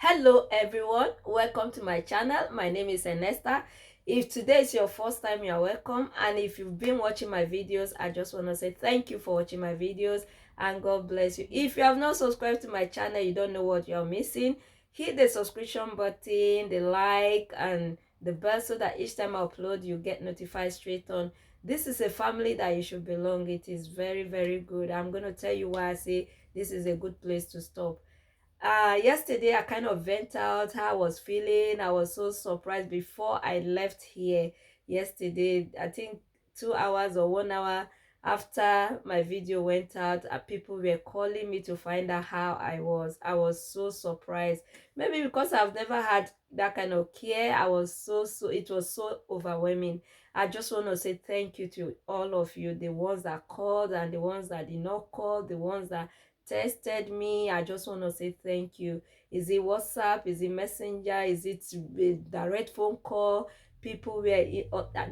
Hello everyone, welcome to my channel. My name is Ernesta. If today is your first time, you're welcome, and if you've been watching my videos, I just want to say thank you for watching my videos and God bless you. If you have not subscribed to my channel, you don't know what you're missing. Hit the subscription button, the like and the bell so that each time I upload you get notified straight on. This is a family that you should belong. It is very good. I'm going to tell you why I say this is a good place to stop. Yesterday I kind of vent out how I was feeling. I was so surprised before I left here yesterday. I think 2 hours or 1 hour after my video went out, people were calling me to find out how I was. I was so surprised. Maybe because I've never had that kind of care. I was so it was so overwhelming. I just want to say thank you to all of you, the ones that called and the ones that did not call, the ones that tested me. I just want to say thank you. Is it WhatsApp? Is it Messenger? Is it a direct phone call? People were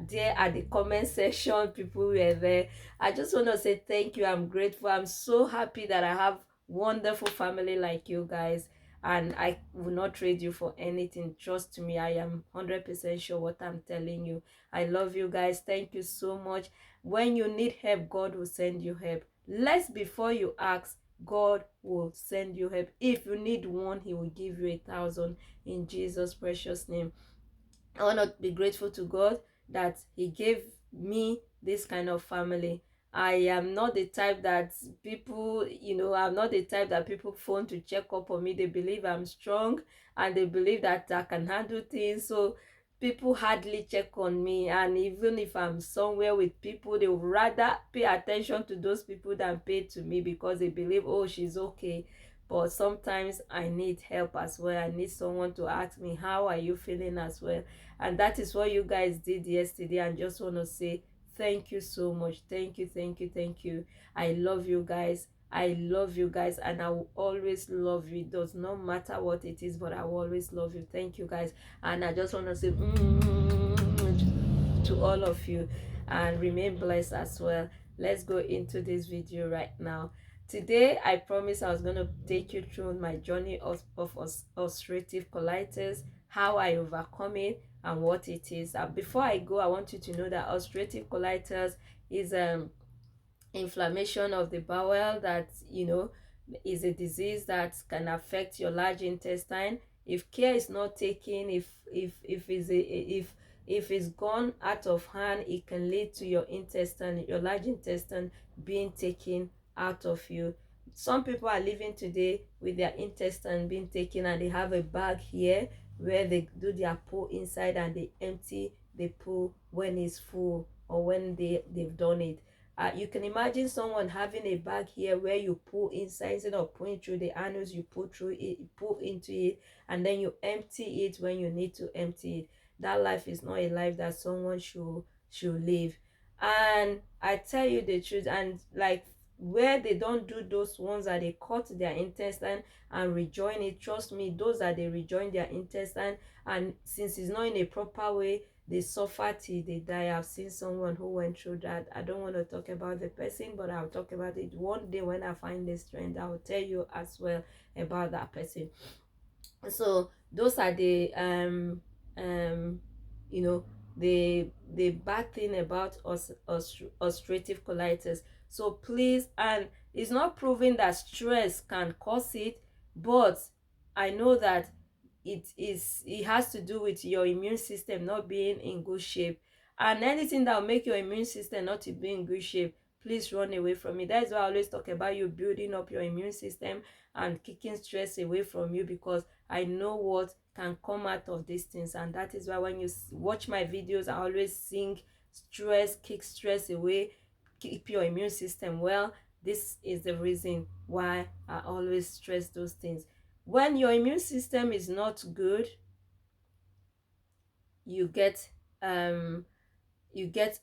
there at the comment section. People were there. I just want to say thank you. I'm grateful. I'm so happy that I have wonderful family like you guys, and I will not trade you for anything. Trust me, I am 100% sure what I'm telling you. I love you guys. Thank you so much. When you need help, God will send you help. Less before you ask, God will send you help. If you need one, he will give you 1,000 in Jesus' precious name. I want to be grateful to God that he gave me this kind of family. I am not the type that people, I'm not the type that people phone to check up on me. They believe I'm strong and they believe that I can handle things. So people hardly check on me. And even if I'm somewhere with people, they would rather pay attention to those people than pay to me because they believe, oh, she's okay. But sometimes I need help as well. I need someone to ask me, how are you feeling as well? And that is what you guys did yesterday. And just want to say thank you so much. Thank you. I love you guys. I love you guys, and I will always love you. It does not matter what it is, but I will always love you. Thank you guys. And I just want to say to all of you, and remain blessed as well. Let's go into this video right now. Today I promised I was going to take you through my journey of ulcerative colitis, how I overcome it and what it is. Before I go, I want you to know that ulcerative colitis is inflammation of the bowel that is a disease that can affect your large intestine. If care is not taken, if it's gone out of hand, it can lead to your large intestine being taken out of you. Some people are living today with their intestine being taken, and they have a bag here where they do their poo inside and they empty the poo when it's full or when they've done it. You can imagine someone having a bag here where you pull inside. Instead of pulling through the anus, you pull through it, you pull into it, and then you empty it when you need to empty it. That life is not a life that someone should live. And I tell you the truth, and like where they don't do those ones that they cut their intestine and rejoin it, trust me, those that they rejoin their intestine, and since it's not in a proper way, they suffer till they die. I've seen someone who went through that. I don't want to talk about the person, but I'll talk about it one day when I find the strength. I will tell you as well about that person. So those are the you know the bad thing about ulcerative colitis. So please, and it's not proven that stress can cause it, but I know that it has to do with your immune system not being in good shape, and anything that will make your immune system not to be in good shape, please run away from it. That's why I always talk about you building up your immune system and kicking stress away from you, because I know what can come out of these things. And that is why when you watch my videos, I always sing stress, kick stress away, keep your immune system well. This is the reason why I always stress those things. When your immune system is not good, you get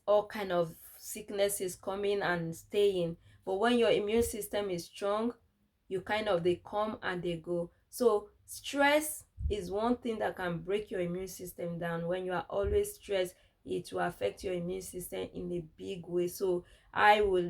all kind of sicknesses coming and staying. But when your immune system is strong, you kind of, they come and they go. So stress is one thing that can break your immune system down. When you are always stressed, it will affect your immune system in a big way. So I would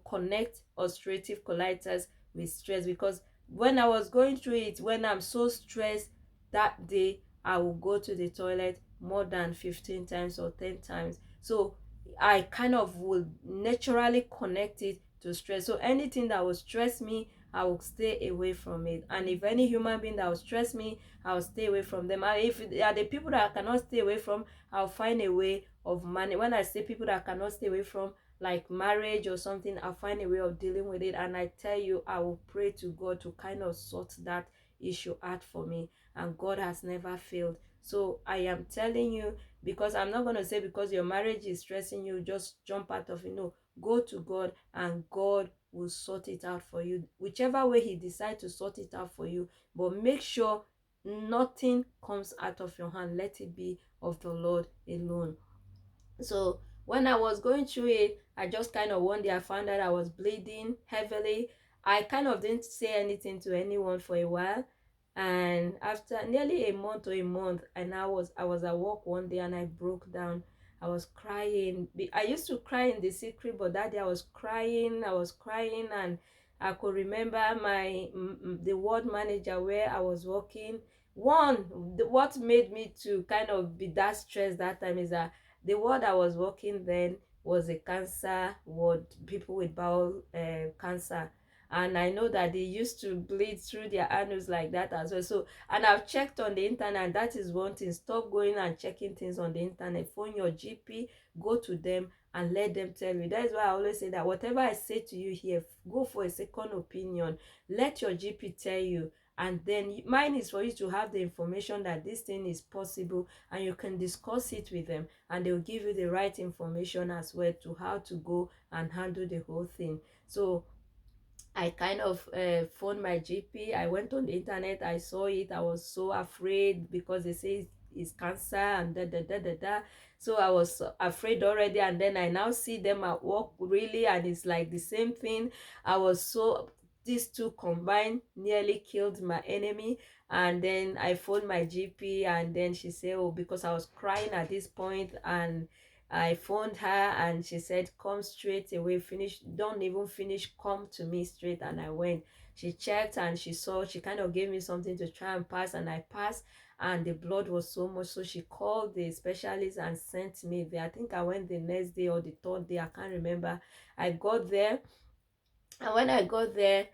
connect ulcerative colitis with stress, because when I was going through it, when I'm so stressed, that day I will go to the toilet more than 15 times or 10 times. So I kind of will naturally connect it to stress. So anything that will stress me, I will stay away from it. And if any human being that will stress me, I'll stay away from them. And if they are the people that I cannot stay away from, I'll find a way of money. When I say people that I cannot stay away from, like marriage or something, I'll find a way of dealing with it. And I tell you, I will pray to God to kind of sort that issue out for me. And God has never failed. So I am telling you, because I'm not going to say because your marriage is stressing you, just jump out of it. No, go to God and God will sort it out for you. Whichever way he decides to sort it out for you, but make sure nothing comes out of your hand. Let it be of the Lord alone. So when I was going through it, I just kind of one day I found out I was bleeding heavily. I kind of didn't say anything to anyone for a while, and after nearly a month or a month, and I was at work one day and I broke down. I was crying. I used to cry in the secret, but that day I was crying, and I could remember the ward manager where I was working. What made me to kind of be that stressed that time is that the ward I was working then was a cancer ward, people with bowel cancer. And I know that they used to bleed through their anus like that as well. So, and I've checked on the internet, that is one thing. Stop going and checking things on the internet. Phone your GP, go to them and let them tell you. That is why I always say that whatever I say to you here, go for a second opinion. Let your GP tell you. And then mine is for you to have the information that this thing is possible, and you can discuss it with them, and they'll give you the right information as well to how to go and handle the whole thing. So I kind of phoned my GP. I went on the internet. I saw it. I was so afraid because they say it's cancer and da da da da da. So I was afraid already. And then I now see them at work really, and it's like the same thing. I was so, these two combined nearly killed my enemy. And then I phoned my GP, and then she said, oh, because I was crying at this point, and I phoned her and she said, come straight away, finish, don't even finish, come to me straight. And I went. She checked and she saw, she kind of gave me something to try and pass, and I passed, and the blood was so much. So she called the specialist and sent me there. I think I went the next day or the third day, I can't remember. I got there, and when I got there,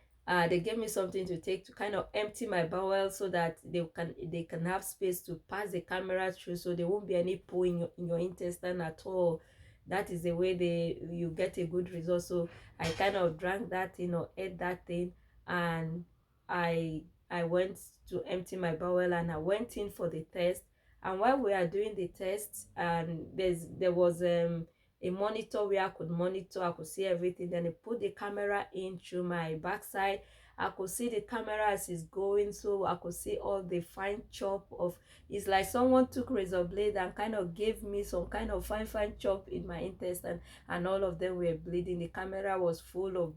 they gave me something to take to kind of empty my bowel so that they can have space to pass the camera through, so there won't be any poo in your intestine at all. That is the way you get a good result. So I kind of drank that thing or ate that thing, and I went to empty my bowel, and I went in for the test. And while we are doing the test, and there was a monitor where I could monitor, I could see everything. Then they put the camera in through my backside. I could see the camera as it's going, so I could see all the fine chop of, it's like someone took razor blade and kind of gave me some kind of fine chop in my intestine, and all of them were bleeding. The camera was full of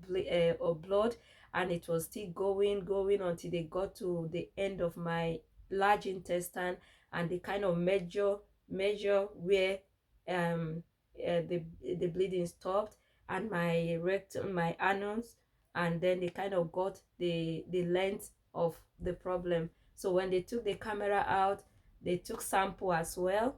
blood, and it was still going until they got to the end of my large intestine, and they kind of measure where the bleeding stopped, and my rectum, my anus, and then they kind of got the length of the problem. So when they took the camera out, they took sample as well.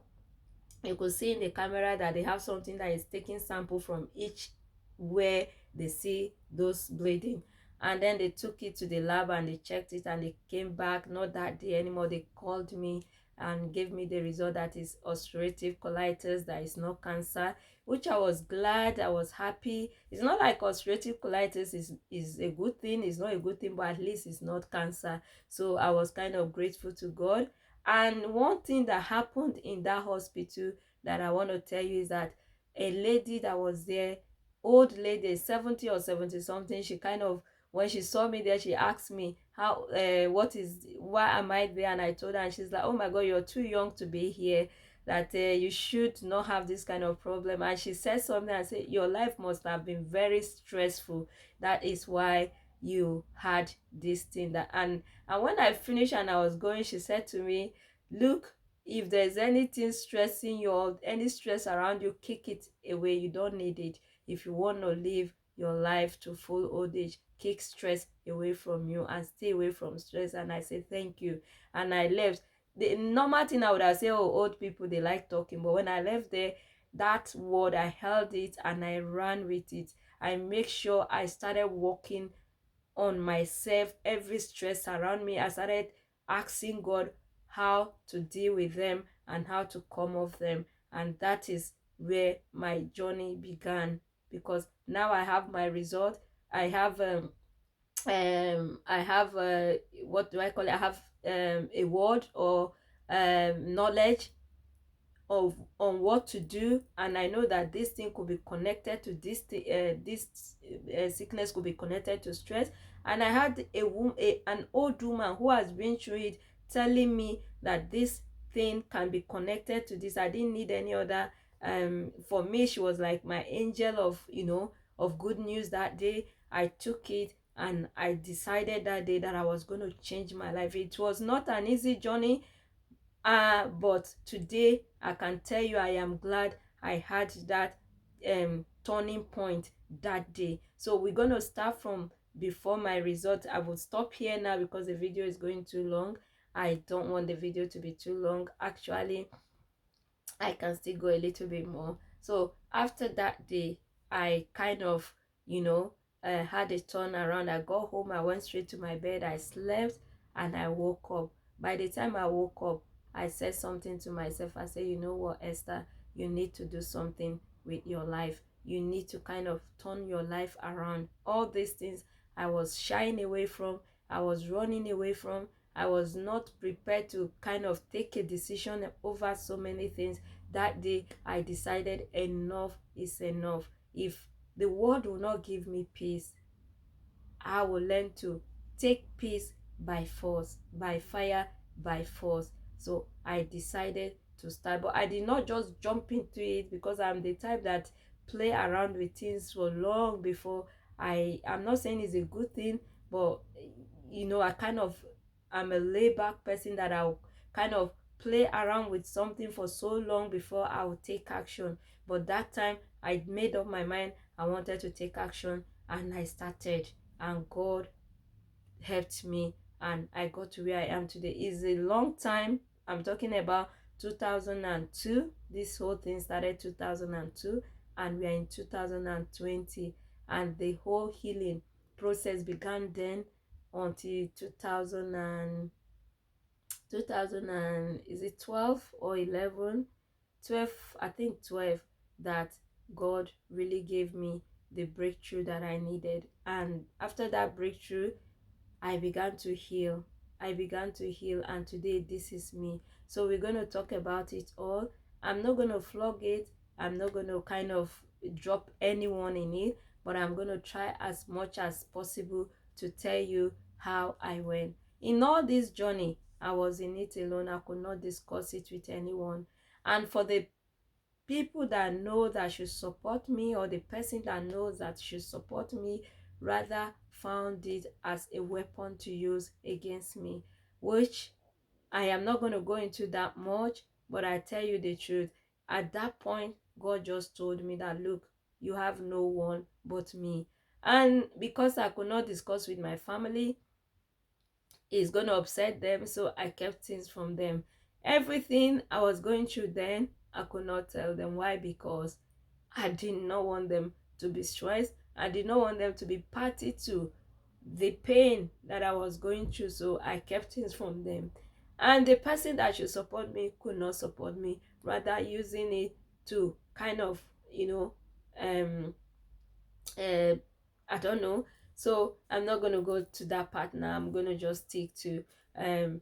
You could see in the camera that they have something that is taking sample from each where they see those bleeding. And then they took it to the lab and they checked it, and they came back not that day anymore. They called me and gave me the result that is ulcerative colitis, that is not cancer, which I was glad, I was happy. It's not like ulcerative colitis is a good thing, it's not a good thing, but at least it's not cancer. So I was kind of grateful to God. And one thing that happened in that hospital that I want to tell you is that a lady that was there, old lady, 70 or 70 something, she kind of, when she saw me there, she asked me why am I there? And I told her, and she's like, oh my God, you're too young to be here, that you should not have this kind of problem. And she said something, I said, your life must have been very stressful, that is why you had this thing. That and when I finished and I was going, she said to me, look, if there's anything stressing you or any stress around you, kick it away. You don't need it. If you want to live, your life to full old age, kick stress away from you and stay away from stress. And I say thank you. And I left. The normal thing I would have said, oh, old people, they like talking. But when I left there, that word, I held it and I ran with it. I make sure I started working on myself. Every stress around me, I started asking God how to deal with them and how to come off them. And that is where my journey began, because now I have my result. I have I have what do I call it, I have a word or knowledge of on what to do, and I know that this thing could be connected to this sickness could be connected to stress. And I had an old woman who has been through it telling me that this thing can be connected to this. I didn't need any other. For me, she was like my angel of, of good news. That day I took it and I decided that day that I was going to change my life. It was not an easy journey. But today I can tell you I am glad I had that turning point that day. So we're going to start from before my result. I will stop here now because the video is going too long. I don't want the video to be too long. Actually, I can still go a little bit more. So after that day, I kind of, had a turn around. I got home, I went straight to my bed, I slept, and I woke up. By the time I woke up, I said something to myself. I said, you know what, Esther, you need to do something with your life. You need to kind of turn your life around. All these things I was shying away from, I was running away from, I was not prepared to kind of take a decision over so many things. That day, I decided enough is enough. If the world will not give me peace, I will learn to take peace by force, by fire, by force. So I decided to start, but I did not just jump into it, because I'm the type that play around with things for long before I'm not saying it's a good thing, but I kind of, I'm a laid back person that I'll kind of play around with something for so long before I will take action. But that time I made up my mind I wanted to take action, and I started, and God helped me, and I got to where I am today. It's a long time. I'm talking about 2002. This whole thing started 2002, and we are in 2020, and the whole healing process began then until 2000 and is it 12 or 11, 12, I think 12, that God really gave me the breakthrough that I needed. And after that breakthrough, I began to heal. I began to heal, and today this is me. So we're going to talk about it all. I'm not going to flog it. I'm not going to kind of drop anyone in it, but I'm going to try as much as possible to tell you how I went. In all this journey, I was in it alone. I could not discuss it with anyone. And for the people that know that should support me, or the person that knows that should support me, rather found it as a weapon to use against me, which I am not going to go into that much. But I tell you the truth, at that point God just told me that, look, you have no one but me. And because I could not discuss with my family, it's going to upset them, so I kept things from them. Everything I was going through then, I could not tell them. Why? Because I did not want them to be stressed. I did not want them to be party to the pain that I was going through, so I kept things from them. And the person that should support me could not support me, rather using it to kind of, um uh, I don't know. So I'm not going to go to that part now. I'm going to just stick to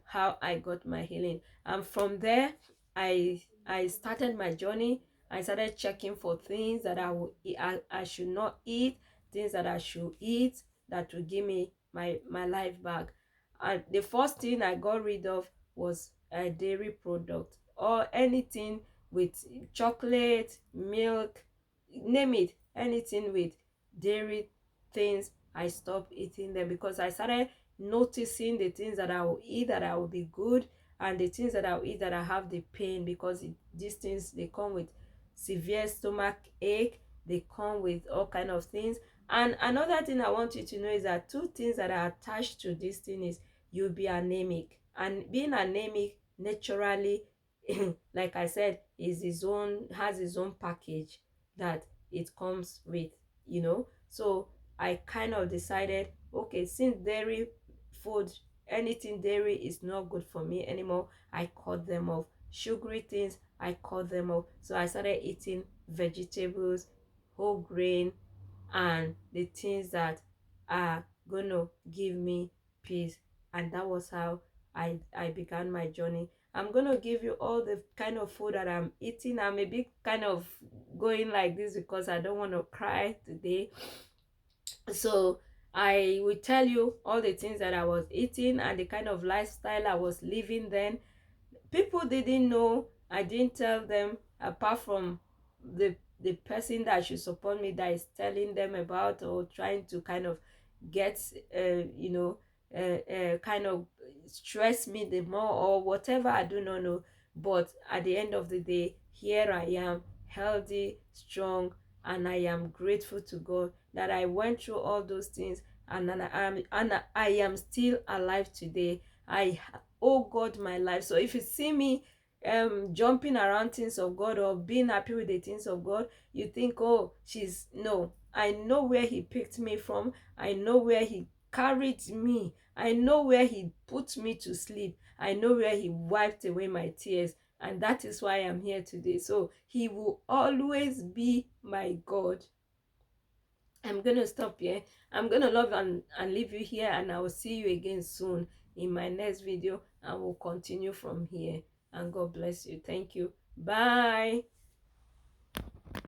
how I got my healing. And from there, I started my journey. I started checking for things that I should not eat, things that I should eat that will give me my life back. And the first thing I got rid of was a dairy product, or anything with chocolate, milk, name it, anything with dairy things. I stopped eating them, because I started noticing the things that I will eat that I will be good, and the things that I will eat that I have the pain, because these things, they come with severe stomach ache, they come with all kind of things. And another thing I want you to know is that two things that are attached to this thing is you'll be anemic. And being anemic naturally, like I said, has his own package that it comes with, you know. So I kind of decided, okay, since dairy food, anything dairy is not good for me anymore, I cut them off. Sugary things, I cut them off. So I started eating vegetables, whole grain, and the things that are gonna give me peace. And that was how I began my journey. I'm gonna give you all the kind of food that I'm eating. I'm a bit kind of going like this because I don't want to cry today. So I will tell you all the things that I was eating and the kind of lifestyle I was living then. People didn't know. I didn't tell them, apart from the person that should support me, that is telling them about or trying to kind of get kind of stress me the more or whatever. I do not know. But at the end of the day, here I am, healthy, strong, and I am grateful to God that I went through all those things, and I am still alive today. I owe God my life. So if you see me jumping around things of God or being happy with the things of God, you think, oh, she's no. I know where he picked me from. I know where he carried me. I know where he put me to sleep. I know where he wiped away my tears. And that is why I'm here today. So he will always be my God. I'm going to stop here. I'm going to love and leave you here, and I will see you again soon in my next video, and we'll continue from here. And God bless you. Thank you. Bye.